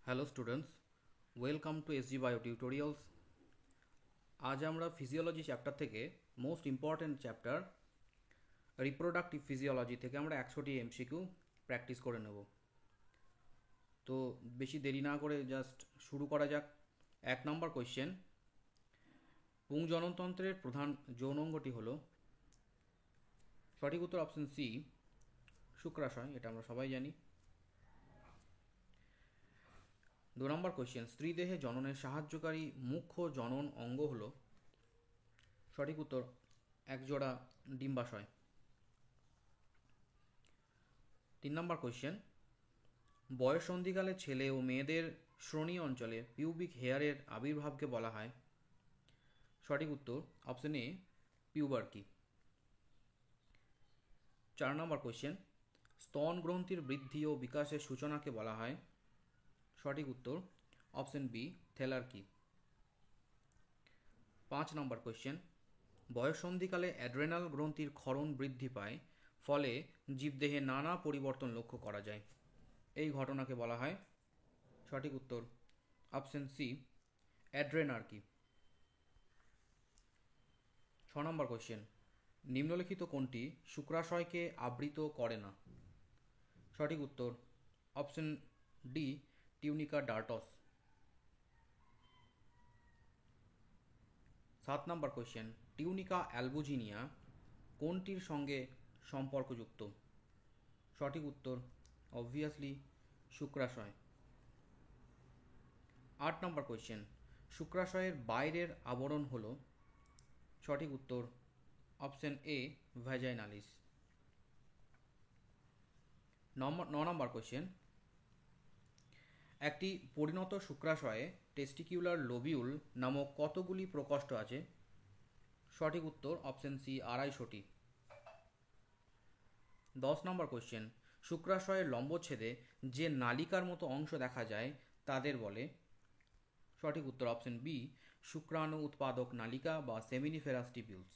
Hello students, welcome to SG bio tutorials. আজ আমরা physiology chapter থেকে most important chapter reproductive physiology থেকে আমরা 100টি এমসিকিউ প্র্যাকটিস করে নেব। তো বেশি দেরি না করে জাস্ট শুরু করা যাক। 1 নম্বর কোয়েশ্চেন, পুংজননতন্ত্রের প্রধান যৌনাঙ্গটি হলো? সঠিক উত্তর অপশন সি, শুক্রাশয়। এটা আমরা সবাই জানি। 2 নম্বর কোয়েশ্চেন, স্ত্রীদেহে জননের সাহায্যকারী মুখ্য জনন অঙ্গ হলো? সঠিক উত্তর একজোড়া ডিম্বাশয়। 3 নম্বর কোয়েশ্চেন, বয়ঃসন্ধিকালে ছেলে ও মেয়েদের শ্রোণী অঞ্চলে পিউবিক হেয়ারের আবির্ভাবকে বলা হয়? সঠিক উত্তর অপশন এ, পিউবার্কি। 4 নম্বর কোয়েশ্চেন, স্তন গ্রন্থির বৃদ্ধি ও বিকাশের সূচনাকে বলা হয়? সঠিক উত্তর অপশন বি, থেলার্কি। 5 নম্বর কোয়েশ্চেন, বয়ঃসন্ধিকালে অ্যাড্রেনাল গ্রন্থির ক্ষরণ বৃদ্ধি পায়, ফলে জীবদেহে নানা পরিবর্তন লক্ষ্য করা যায়। এই ঘটনাকে বলা হয়? সঠিক উত্তর অপশন সি, অ্যাড্রেনার্কি। 6 নম্বর কোয়েশ্চেন, নিম্নলিখিত কোনটি শুক্রাশয়কে আবৃত করে না? সঠিক উত্তর অপশন ডি, টিউনিকা ডার্টস। 7 নম্বর কোয়েশ্চেন, টিউনিকা অ্যালবুজিনিয়া কোনটির সঙ্গে সম্পর্কযুক্ত? সঠিক উত্তর অবভিয়াসলি শুক্রাশয়। 8 নম্বর কোয়েশ্চেন, শুক্রাশয়ের বাইরের আবরণ হল? সঠিক উত্তর অপশন এ, ভ্যাজাইনালিস। 9 নম্বর কোয়েশ্চেন, একটি পরিণত শুক্রাশয়ে টেস্টিকিউলার লোবিউল নামক কতগুলি প্রকোষ্ঠ আছে? সঠিক উত্তর অপশন সি, 250টি। 10 নম্বর কোয়েশ্চেন, শুক্রাশয়ের লম্বচ্ছেদে যে নালিকার মতো অংশ দেখা যায় তাদের বলে? সঠিক উত্তর অপশন বি, শুক্রাণু উৎপাদক নালিকা বা সেমিনিফেরাস টিবিউলস।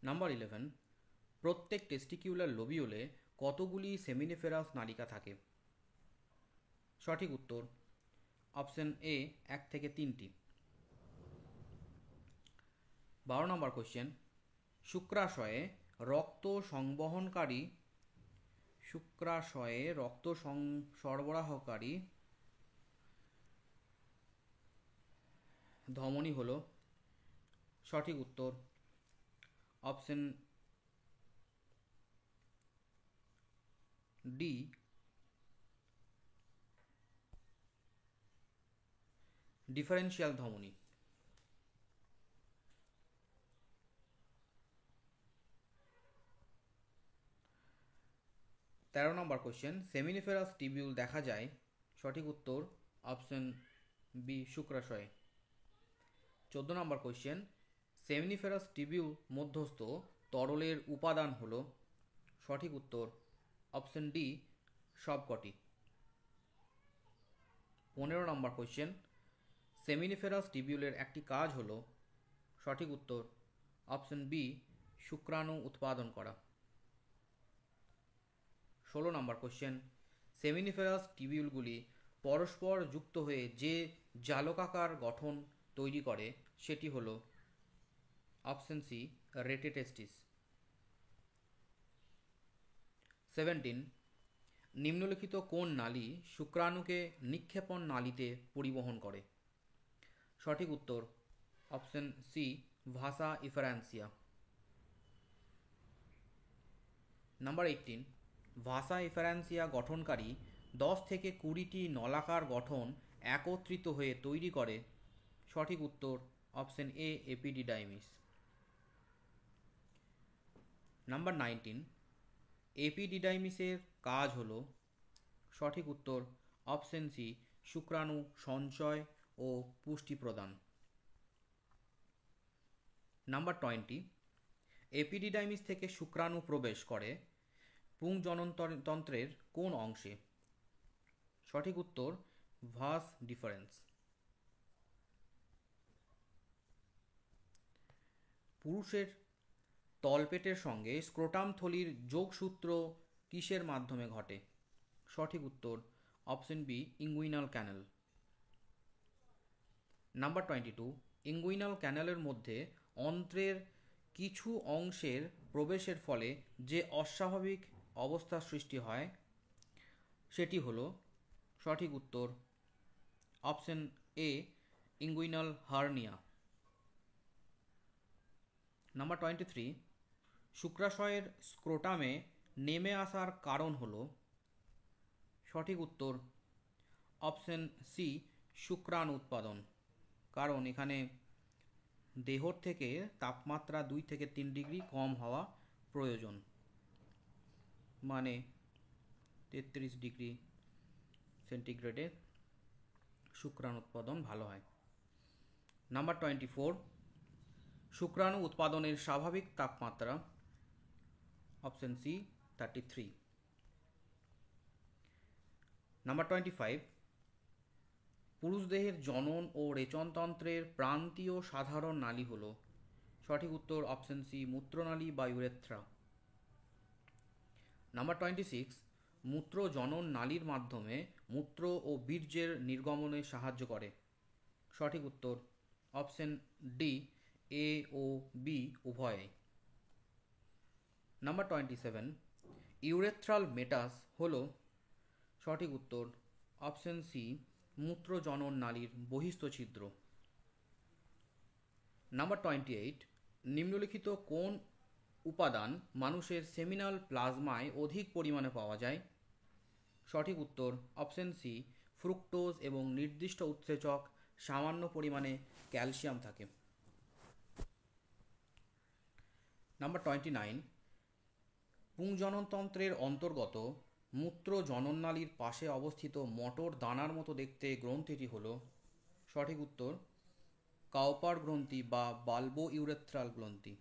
নাম্বার 11, প্রত্যেক টেস্টিকিউলার লোবিউলে কতগুলি সেমিনিফেরাস নালিকা থাকে? সঠিক উত্তর অপশন এ, 1 থেকে 3টি। 12 নম্বর কোয়েশ্চেন, শুক্রাশয়ে রক্ত সংবহনকারী সরবরাহকারী ধমনী হল? সঠিক উত্তর অপশন ডি, ডিফারেন্সিয়াল ধমনী। 13 নম্বর কোয়েশ্চেন, সেমিনিফেরাস টিবিউল দেখা যায়? সঠিক উত্তর অপশন বি, শুক্রাশয়ে। 14 নম্বর কোয়েশ্চেন, সেমিনিফেরাস টিবিউল মধ্যস্থ তরলের উপাদান হল? সঠিক উত্তর অপশন ডি, সবকটি। 15 নম্বর কোয়েশ্চেন, সেমিনিফেরাস টিবিউলের একটি কাজ হল? সঠিক উত্তর অপশন বি, শুক্রাণু উৎপাদন করা। 16 নম্বর কোয়েশ্চেন, সেমিনিফেরাস টিবিউলগুলি পরস্পর যুক্ত হয়ে যে জালকাকার গঠন তৈরি করে সেটি হল? Option C, রেটেটেস্টিস। 17, নিম্নলিখিত কোন নালী শুক্রাণুকে নিক্ষেপণ নালীতে পরিবহন করে? সঠিক উত্তর অপশন সি, ভাসা ইফারেন্সিয়া। নাম্বার 18, ভাসা ইফারেন্সিয়া গঠনকারী 10 থেকে 20টি নলাকার গঠন একত্রিত হয়ে তৈরি করে? সঠিক উত্তর অপশন এ, এপিডিডাইমিস। নাম্বার 19, এপিডিডাইমিসের কাজ হল? সঠিক উত্তর অপশন সি, শুক্রাণু সঞ্চয় ও পুষ্টি প্রদান। নাম্বার 20, এপিডিডাইমিস থেকে শুক্রাণু প্রবেশ করে পুংজননতন্ত্রের কোন অংশে? সঠিক উত্তর ভাস ডিফারেন্স। পুরুষের তলপেটের সঙ্গে স্ক্রোটাম থলির যোগসূত্র কিসের মাধ্যমে ঘটে? সঠিক উত্তর অপশন বি ইঙ্গুইনাল ক্যানেল। নাম্বার 22, ইঙ্গুইনাল ক্যানেলের মধ্যে অন্ত্রের কিছু অংশের প্রবেশের ফলে যে অস্বাভাবিক অবস্থার সৃষ্টি হয় সেটি হলো সঠিক উত্তর অপশন এ ইঙ্গুইনাল হার্নিয়া। নাম্বার 23, শুক্রাশয়ের স্ক্রোটামে নেমে আসার কারণ হলো সঠিক উত্তর অপশন সি শুক্রাণু উৎপাদন। কারণ এখানে দেহর থেকে তাপমাত্রা 2 থেকে 3 ডিগ্রি কম হওয়া প্রয়োজন, মানে 33 ডিগ্রি সেন্টিগ্রেডে শুক্রাণু উৎপাদন ভালো হয়। নাম্বার 24, শুক্রাণু উৎপাদনের স্বাভাবিক তাপমাত্রা অপশন সি 33। নাম্বার 25, পুরুষ দেহের জনন ও রেচনতন্ত্রের প্রান্তীয় সাধারণ নালী হল সঠিক উত্তর অপশন সি মূত্রনালী বা ইউরেথ্রা। নাম্বার 26, মূত্র জনন নালীর মাধ্যমে মূত্র ও বীর্যের নির্গমনে সাহায্য করে সঠিক উত্তর অপশন ডি এ ও বি উভয়ে। নাম্বার 27, ইউরেথ্রাল মেটাস হল সঠিক উত্তর অপশন সি মূত্র জনন নালীর বহিস্থ ছিদ্র। নাম্বার 28, নিম্নলিখিত কোন উপাদান মানুষের সেমিনাল প্লাজমায় অধিক পরিমাণে পাওয়া যায় সঠিক উত্তর অপশন সি ফ্রুক্টোজ এবং নির্দিষ্ট উৎসেচক সামান্য পরিমাণে ক্যালসিয়াম থাকে। নাম্বার 29, পুংজননতন্ত্রের অন্তর্গত মূত্র জনননালীর পাশে অবস্থিত মটর দানার মতো দেখতে গ্রন্থিটি হল সঠিক উত্তর কাউপার গ্রন্থি বা বাল্বো ইউরেথ্রাল গ্রন্থি।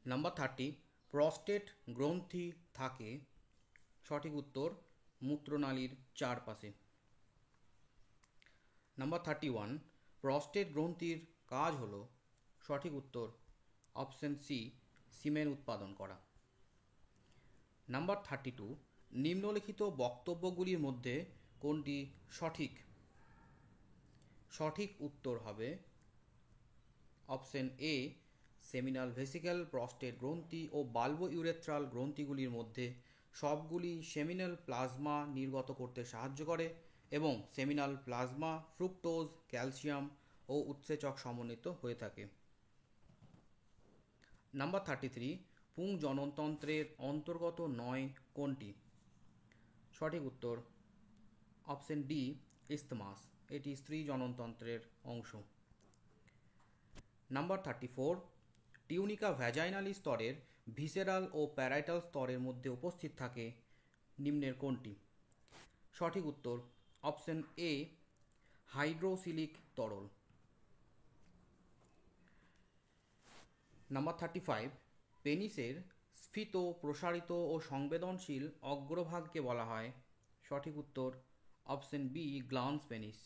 নাম্বার 30, প্রস্টেট গ্রন্থি থাকে সঠিক উত্তর মূত্রনালীর চারপাশে। নাম্বার 31, প্রস্টেট গ্রন্থির কাজ হল সঠিক উত্তর অপশন সি সিমেন উৎপাদন করা। নাম্বার 32, নিম্নলিখিত বক্তব্যগুলির মধ্যে কোনটি সঠিক সঠিক উত্তর হবে option A seminal vesicle prostate গ্রন্থি ও বাল্বো ইউরেথ্রাল গ্রন্থিগুলির মধ্যে সবগুলি সেমিনাল প্লাজমা নির্গত করতে সাহায্য করে এবং সেমিনাল প্লাজমা ফ্রুক্টোজ ক্যালসিয়াম ও উৎসেচক সমন্বিত হয়ে থাকে। নাম্বার 33, পুং জননতন্ত্রের অন্তর্গত নয় কোনটি সঠিক উত্তর অপশন ডি ইস্তমাস, এটি স্ত্রী জননতন্ত্রের অংশ। নাম্বার 34, টিউনিকা ভ্যাজাইনালি স্তরের ভিসেরাল ও প্যারাইটাল স্তরের মধ্যে উপস্থিত থাকে নিম্নের কোনটি সঠিক উত্তর অপশন এ হাইড্রোসিলিক তরল। নাম্বার 35, পেনিসের স্ফীত প্রসারিত ও সংবেদনশীল অগ্রভাগকে বলা হয় সঠিক উত্তর option B glans penis.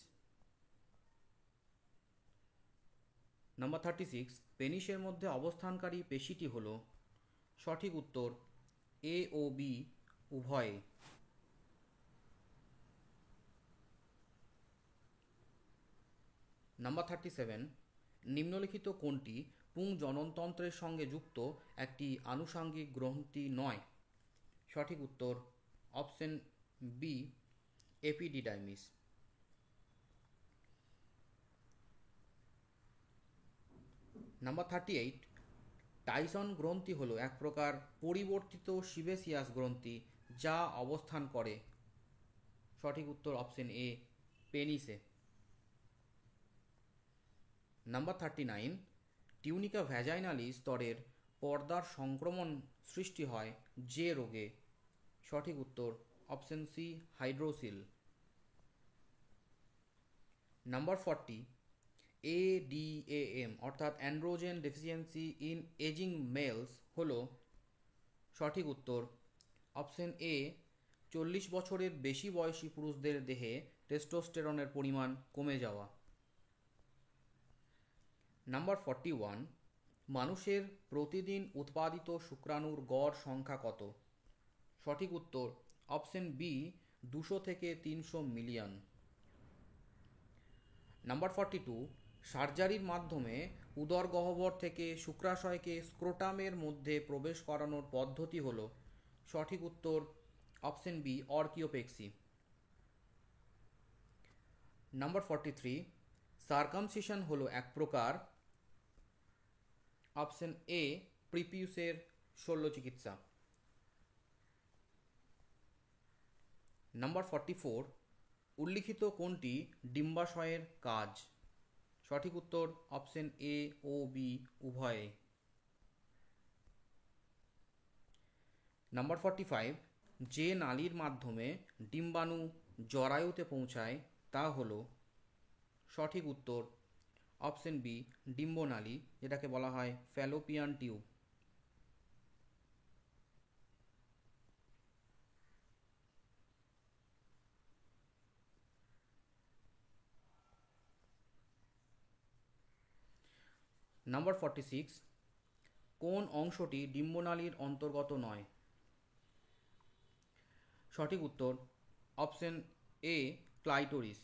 Number 36, পেনিসের মধ্যে অবস্থানকারী পেশিটি হল সঠিক উত্তর এ ও বি উভয়ে। নাম্বার 37, নিম্নলিখিত কোনটি পুং জননতন্ত্রের সঙ্গে যুক্ত একটি আনুষঙ্গিক গ্রন্থি নয় সঠিক উত্তর option B epididymis. Number 38, Tyson গ্রন্থি হল এক প্রকার পরিবর্তিত সিবেসিয়াস গ্রন্থি যা অবস্থান করে সঠিক উত্তর অপশন এ পেনিসে। নাম্বার 39, টিউনিকা ভ্যাজাইনালি স্তরের পর্দার সংক্রমণ সৃষ্টি হয় যে রোগে সঠিক উত্তর option C hydrocele. Number 40, ADAM অর্থাৎ androgen deficiency in aging males হল সঠিক উত্তর অপশন এ 40 বছরের বেশি বয়সী পুরুষদের দেহে টেস্টোস্টেরনের পরিমাণ কমে যাওয়া। নাম্বার 41, মানুষের প্রতিদিন উৎপাদিত শুক্রাণুর গড় সংখ্যা কত? সঠিক উত্তর অপশন বি, 200 থেকে 300 মিলিয়ন। নাম্বার 42, সার্জারির মাধ্যমে উদর গহ্বর থেকে শুক্রাশয়কে স্ক্রোটামের মধ্যে প্রবেশ করানোর পদ্ধতি হল। সঠিক উত্তর অপশন বি, অর্কিওপেক্সি। নাম্বার 43, সার্কামসিশন হলো এক প্রকার। অপশন এ, প্রিপিউসের শল্য চিকিৎসা। নাম্বার 44, উল্লিখিত কোনটি ডিম্বাশয়ের কাজ? সঠিক উত্তর অপশন এ ও বি উভয়ে। নাম্বার 45, যে নালীর মাধ্যমে ডিম্বাণু জরায়ুতে পৌঁছায় তা হলো। সঠিক উত্তর অপশন বি, ডিম্বনালী, যেটাকে বলা হয় ফ্যালোপিয়ান টিউব। নাম্বার 46, কোন অংশটি ডিম্বনালীর অন্তর্গত নয়? সঠিক উত্তর অপশন এ, ক্লাইটোরিস।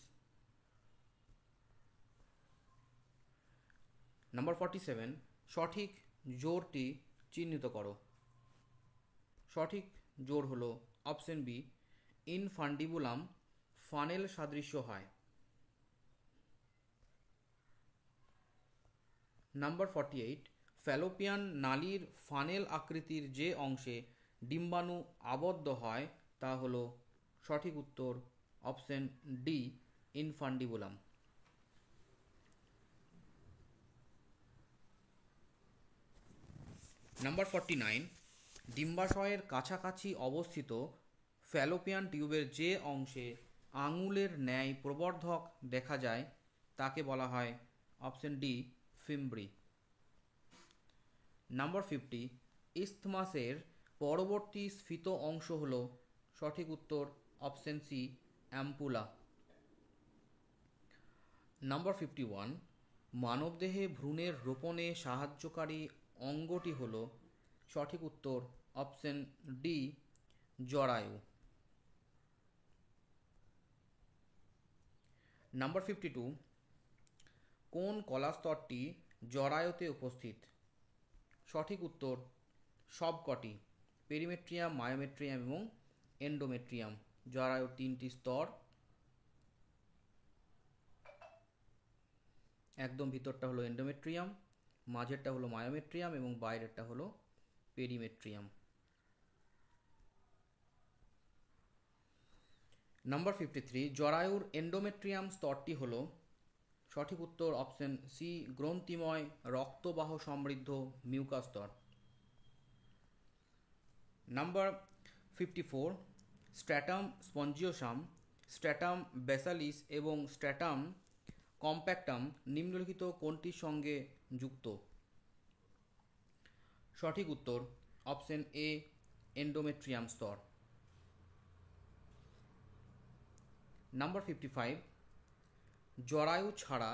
নাম্বার 47, সঠিক জোড়টি চিহ্নিত করো। সঠিক জোড় হলো অপশন বি, ইনফান্ডিবুলাম ফানেল সাদৃশ্য হয়। নাম্বার 48, ফ্যালোপিয়ান নালীর ফানেল আকৃতির যে অংশে ডিম্বাণু আবদ্ধ হয় তা হলো। সঠিক উত্তর অপশন ডি, ইনফান্ডিবুলাম। নাম্বার 49, ডিম্বাশয়ের কাছাকাছি অবস্থিত ফ্যালোপিয়ান টিউবের যে অংশে আঙুলের ন্যায় প্রবর্ধক দেখা যায় তাকে বলা হয়। Option D, fimbriae. নাম্বার 50, ইসথমাসের পরবর্তী স্ফীত অংশ হল। সঠিক উত্তর অপশন সি, অ্যাম্পুলা। নাম্বার 51, মানবদেহে ভ্রূণের রোপণে সাহায্যকারী অঙ্গটি হল। সঠিক উত্তর অপশন ডি, জরায়ু। নাম্বার 52, কোন কলাস্তরটি জরায়ুতে উপস্থিত? সঠিক উত্তর সবকটি, পেরিমেট্রিয়াম, মায়োমেট্রিয়াম এবং এন্ডোমেট্রিয়াম। জরায়ুর 3টি স্তর, একদম ভিতরটা হলো এন্ডোমেট্রিয়াম, মাঝেরটা হলো মায়োমেট্রিয়াম এবং বাইরেরটা হলো পেরিমেট্রিয়াম। নাম্বার 53, জরায়ুর এন্ডোমেট্রিয়াম স্তরটি হলো। সঠিক উত্তর অপশন সি, গ্রন্থিময় রক্তবাহ সমৃদ্ধ মিউকাস স্তর। নাম্বার 54, স্ট্র্যাটাম স্পঞ্জিওসাম, স্ট্র্যাটাম বেসালিস এবং স্ট্র্যাটাম কম্প্যাক্টাম নিম্নলিখিত কোনটির সঙ্গে যুক্ত? সঠিক উত্তর অপশন এ, এন্ডোমেট্রিয়াম স্তর। নাম্বার 55, জরায়ু ছাড়া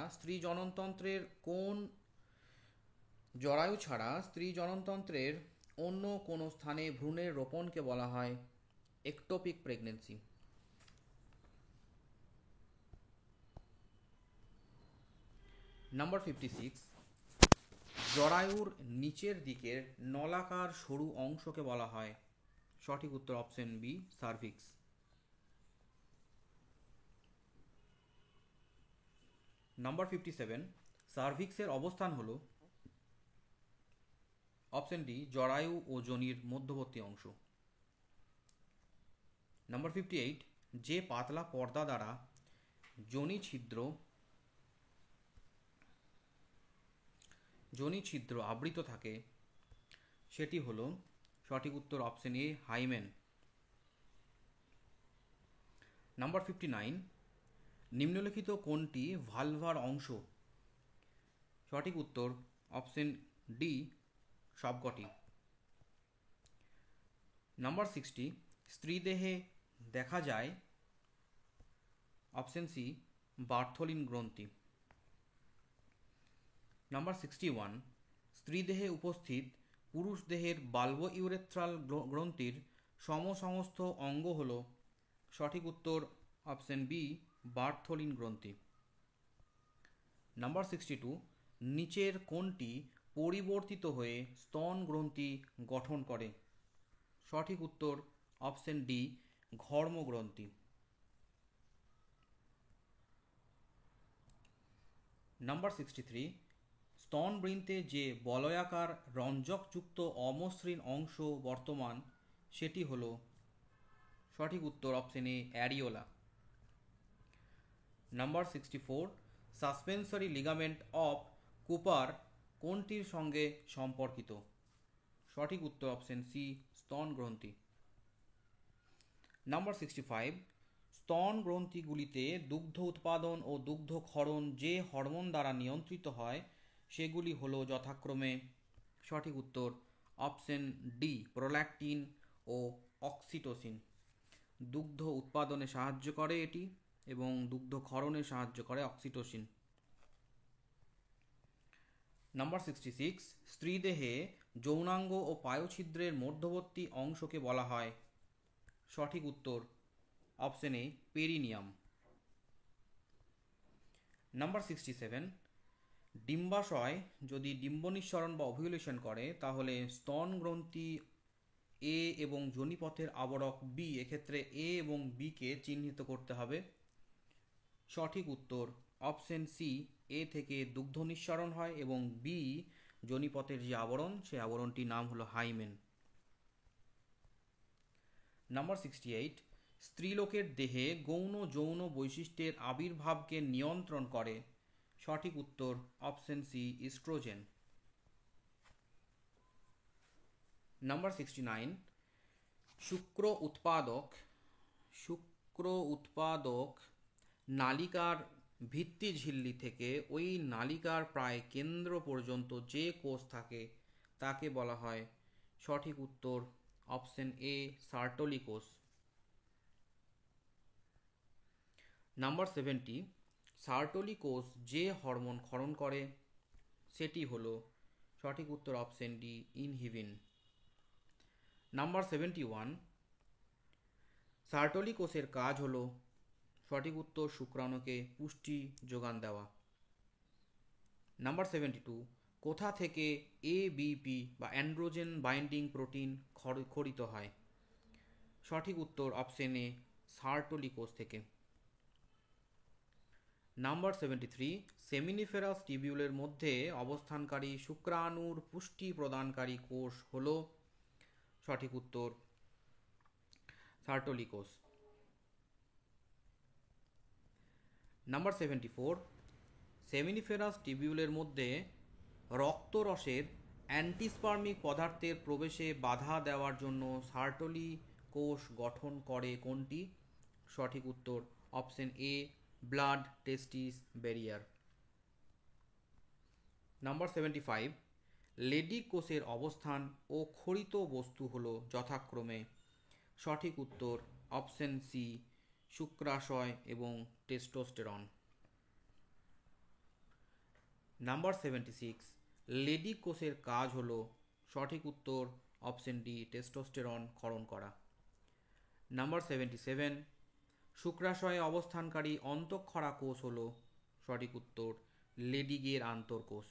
স্ত্রী জননতন্ত্রের অন্য কোনো স্থানে ভ্রূণের রোপণকে বলা হয় একটোপিক প্রেগন্যান্সি। নাম্বার 56, জরায়ুর নিচের দিকের নলাকার সরু অংশকে বলা হয়। সঠিক উত্তর অপশন বি, সার্ভিক্স। নাম্বার 57, সার্ভিক্সের অবস্থান হল। অপশন ডি, জরায়ু ও যোনির মধ্যবর্তী অংশ। নাম্বার 58, যে পাতলা পর্দা দ্বারা যোনি ছিদ্র আবৃত থাকে সেটি হল। সঠিক উত্তর অপশন এ, হাইমেন। নাম্বার 59, নিম্নলিখিত কোনটি ভালভার অংশ? সঠিক উত্তর অপশন ডি, সবকটি। নাম্বার 60, স্ত্রীদেহে দেখা যায় অপশন সি বার্থোলিন গ্রন্থি। নাম্বার 61, স্ত্রী দেহে উপস্থিত পুরুষ দেহের বাল্বো ইউরেথ্রাল গ্রন্থির সমসমস্ত অঙ্গ হল, সঠিক উত্তর অপশন বি বার্থোলিন গ্রন্থি। নাম্বার 62, নিচের কোনটি পরিবর্তিত হয়ে স্তন গ্রন্থি গঠন করে? সঠিক উত্তর অপশন ডি ঘর্ম গ্রন্থি। নাম্বার 63, স্তনবৃন্তে যে বলয়াকার রঞ্জকযুক্ত অমসৃণ অংশ বর্তমান সেটি হল, সঠিক উত্তর option A areola. Number 64, suspensory ligament of Cooper কোনটির সঙ্গে সম্পর্কিত? সঠিক উত্তর অপশন সি স্তন গ্রন্থি। নাম্বার 65, স্তন গ্রন্থিগুলিতে দুগ্ধ উৎপাদন ও দুগ্ধ ক্ষরণ যে হরমোন দ্বারা নিয়ন্ত্রিত হয় সেগুলি হলো যথাক্রমে, সঠিক উত্তর অপশন ডি প্রোল্যাক্টিন ও অক্সিটোসিন। দুগ্ধ উৎপাদনে সাহায্য করে এটি এবং দুগ্ধ ক্ষরণে সাহায্য করে অক্সিটোসিন। নাম্বার 66, স্ত্রী দেহে যৌনাঙ্গ ও পায়ুছিদ্রের মধ্যবর্তী অংশকে বলা হয়, সঠিক উত্তর অপশন এ পেরিনিয়াম। নাম্বার 67, ডিম্বাশয় যদি ডিম্বনিঃসরণ বা ওভিউলেশন করে তাহলে স্তন গ্রন্থি এ এবং যোনিপথের আবরক বি, এক্ষেত্রে এ এবং বি কে চিহ্নিত করতে হবে। সঠিক উত্তর অপশন সি এ থেকে দুগ্ধ নিঃসরণ হয় এবং বি যোনিপথের যে আবরণ সেই আবরণটির নাম হলো হাইমেন। নাম্বার 68, স্ত্রীলোকের দেহে গৌণ যৌন বৈশিষ্ট্যের আবির্ভাবকে নিয়ন্ত্রণ করে, সঠিক উত্তর অপশন সি ইস্ট্রোজেন। নাম্বার 69, শুক্র উৎপাদক নালিকার ভিত্তিঝিল্লি থেকে ওই নালিকার প্রায় কেন্দ্র পর্যন্ত যে কোষ থাকে তাকে বলা হয়, সঠিক উত্তর অপশন এ সার্টোলি কোষ। নাম্বার 70, সার্টোলি কোষ যে হরমোন ক্ষরণ করে সেটি হলো, সঠিক উত্তর option D inhibin. Number 71, Sertoli কোষের কাজ হলো, সঠিক উত্তর শুক্রাণুকে পুষ্টি যোগান দেওয়া। নাম্বার 72, কোথা থেকে এবিপি বা অ্যান্ড্রোজেন বাইন্ডিং প্রোটিন ক্ষরিত হয়? সঠিক উত্তর অপশন এ সার্টোলি কোষ থেকে। নাম্বার 73, সেমিনিফেরাস টিবিউলের মধ্যে অবস্থানকারী শুক্রাণুর পুষ্টি প্রদানকারী কোষ হল, সঠিক উত্তর সার্টোলি কোষ। নাম্বার 74, সেমিনিফেরাস টিবিউলের মধ্যে রক্তরসের অ্যান্টিস্পার্মিক পদার্থের প্রবেশে বাধা দেওয়ার জন্য সার্টোলি কোষ গঠন করে কোনটি? সঠিক উত্তর option A blood testis barrier. Number 75, Leydig কোষের অবস্থান ও ক্ষরিত বস্তু হল যথাক্রমে, সঠিক উত্তর অপশন সি শুক্রাশয় এবং টেস্টোস্টেরন। নাম্বার 76, লেডি কোষের কাজ হল, সঠিক উত্তর অপশন ডি টেস্টোস্টেরন ক্ষরণ করা। নাম্বার 77, শুক্রাশয়ে অবস্থানকারী অন্তঃক্ষরা কোষ হল, সঠিক উত্তর লেডিগের আন্তঃকোষ।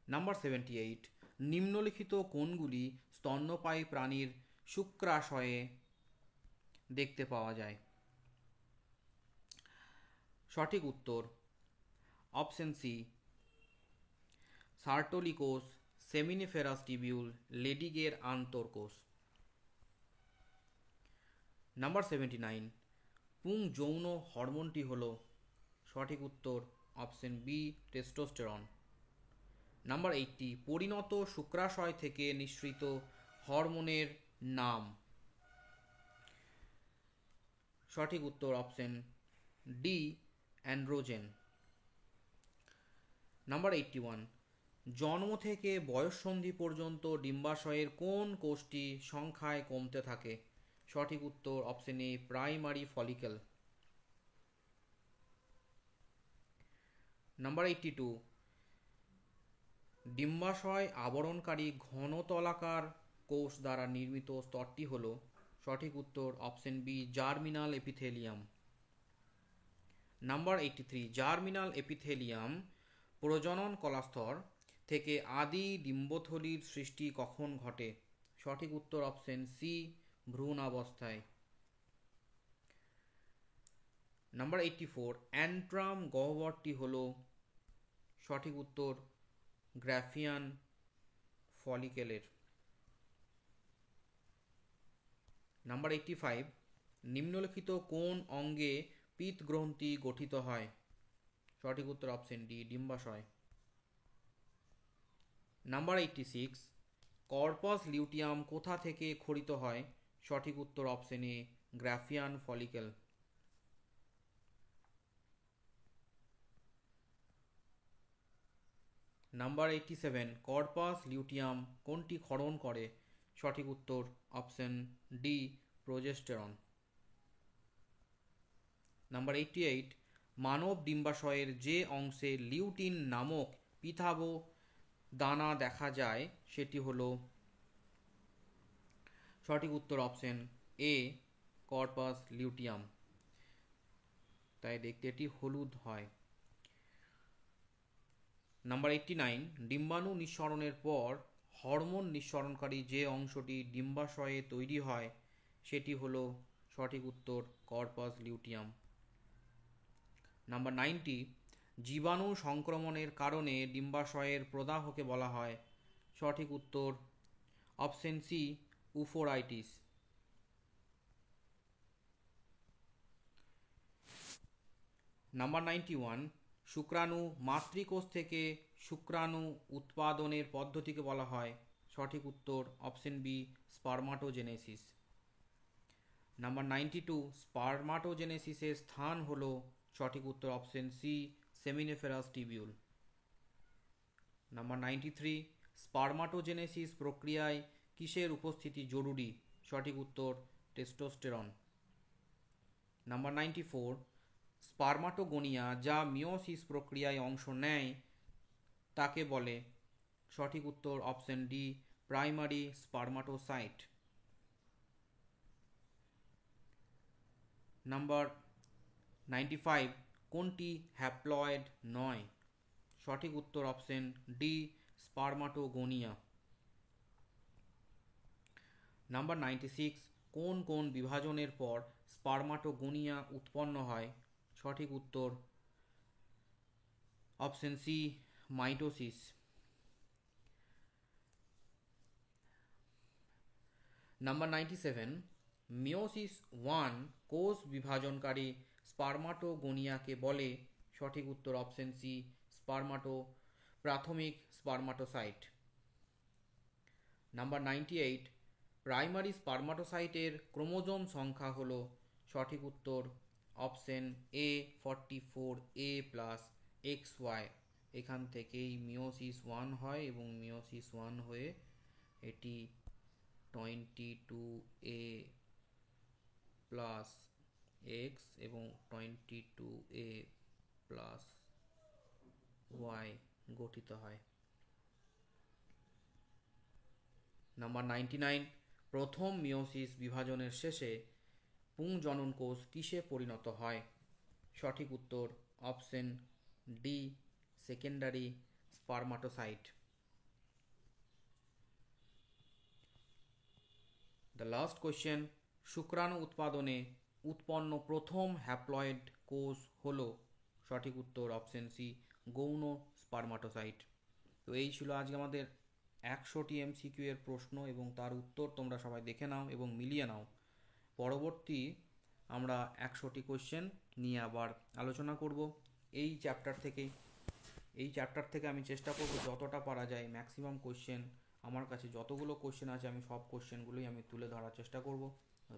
নাম্বার 78, নিম্নলিখিত কোনগুলি স্তন্যপায়ী প্রাণীর শুক্রাশয়ে দেখতে পাওয়া যায়? সঠিক উত্তর অপশন সি সার্টোলি কোষ, সেমিনিফেরাস টিবিউল, লেডিগের আন্তঃকোষ। নাম্বার 79, পুং যৌন হরমোনটি হল, সঠিক উত্তর অপশন বি টেস্টোস্টেরন। নাম্বার 80, পরিণত শুক্রাশয় থেকে নিঃসৃত হরমোনের নাম? সঠিক উত্তর অপশন ডি অ্যান্ড্রোজেন। নাম্বার 81, জন্ম থেকে বয়ঃসন্ধি পর্যন্ত ডিম্বাশয়ের কোন কোষটি সংখ্যায় কমতে থাকে? সঠিক উত্তর option A primary follicle. Number 82, ডিম্বাশয় আবরণকারী ঘনতলাকার কোষ দ্বারা নির্মিত স্তরটি হল, সঠিক উত্তর option B germinal epithelium. Number 83, germinal epithelium প্রজনন কলাস্তর থেকে আদি ডিম্বথলির সৃষ্টি কখন ঘটে? সঠিক উত্তর অপশন সি ভ্রূণাবস্থায়। নাম্বার 84, অ্যান্ট্রাম গহ্বরটি হল, সঠিক উত্তর গ্রাফিয়ান ফলিকেলের। নাম্বার 85, নিম্নলিখিত কোন অঙ্গে পিত গ্রন্থি গঠিত হয়? সঠিক উত্তর অপশন ডি ডিম্বাশয়। নাম্বার 86, কর্পাস লিউটিয়াম কোথা থেকে ক্ষরিত হয়? সঠিক উত্তর option A Graafian follicle. Number 87, corpus luteum কোনটি ক্ষরণ করে? সঠিক উত্তর অপশন ডি প্রোজেস্টেরন। নাম্বার 88, মানব ডিম্বাশয়ের যে অংশে লিউটিন নামক পিতাভ দানা দেখা যায় সেটি হল, সঠিক উত্তর অপশন এ কর্পাস লিউটিয়াম, তাই দেখতে এটি হলুদ হয়। নাম্বার 89, ডিম্বাণু নিঃসরণের পর হরমোন নিঃসরণকারী যে অংশটি ডিম্বাশয়ে তৈরি হয় সেটি হল, সঠিক উত্তর কর্পাস লিউটিয়াম। নাম্বার 90, জীবাণু সংক্রমণের কারণে ডিম্বাশয়ের প্রদাহকে বলা হয়? সঠিক উত্তর অপশন সি উফোরাইটিস। নাম্বার 91, শুক্রাণু মাতৃকোষ থেকে শুক্রাণু উৎপাদনের পদ্ধতিকে বলা হয়? সঠিক উত্তর অপশন বি স্পারমাটোজেনেসিস। নাম্বার 92, স্পারমাটোজেনেসিসের স্থান হল, সঠিক উত্তর option C seminiferous tubule. Number 93, spermatogenesis প্রক্রিয়ায় কিসের উপস্থিতি জরুরি? সঠিক উত্তর টেস্টোস্টেরন। নাম্বার 94, স্পারমাটোগোনিয়া যা মিওসিস প্রক্রিয়ায় অংশ নেয় তাকে বলে? সঠিক উত্তর অপশন ডি প্রাইমারি স্পারমাটোসাইট। নাম্বার 95, কোনটি হ্যাপ্লয়েড নয়? সঠিক উত্তর অপশন ডি স্পারমাটোগোনিয়া। নাম্বার 96, কোন কোন বিভাজনের পর স্পারমাটোগোনিয়া উৎপন্ন হয়? সঠিক উত্তর option C mitosis. Number 97, meiosis 1 কোষ বিভাজনকারী স্পারমাটোগোনিয়াকে বলে? সঠিক উত্তর অপশন সি প্রাথমিক স্পারমাটোসাইট। নাম্বার 98, প্রাইমারি স্পারমাটোসাইটের ক্রোমোজোম সংখ্যা হল? সঠিক উত্তর অপশন এ 44A+XY। এখান থেকেই মিওসিস 1 হয় এবং মিওসিস 1 হয়ে এটি 22A+X এবং 22A+Y গঠিত হয়। নাম্বার 99, প্রথম মিওসিস বিভাজনের শেষে পুংজনন কোষ কিসে পরিণত হয়? সঠিক উত্তর option D secondary spermatocyte. The last question, শুক্রাণু উৎপাদনে উৎপন্ন প্রথম হ্যাপ্লয়েড কোষ হল? সঠিক উত্তর অপশন সি গৌণ স্পারমাটোসাইট। তো এই ছিল আজকে আমাদের 100টি MCQ এর প্রশ্ন এবং তার উত্তর তোমরা সবাই দেখে নাও এবং মিলিয়ে নাও। পরবর্তী আমরা 100টি কোয়েশ্চেন নিয়ে আবার আলোচনা করব এই চ্যাপ্টার থেকে আমি চেষ্টা করব যতটা পারা যায় ম্যাক্সিমাম কোয়েশ্চেন, আমার কাছে যতগুলো কোয়েশ্চেন আছে আমি সব কোয়েশ্চেনগুলোই আমি তুলে ধরার চেষ্টা করব।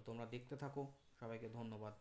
তোমরা দেখতে থাকো। সবাইকে ধন্যবাদ।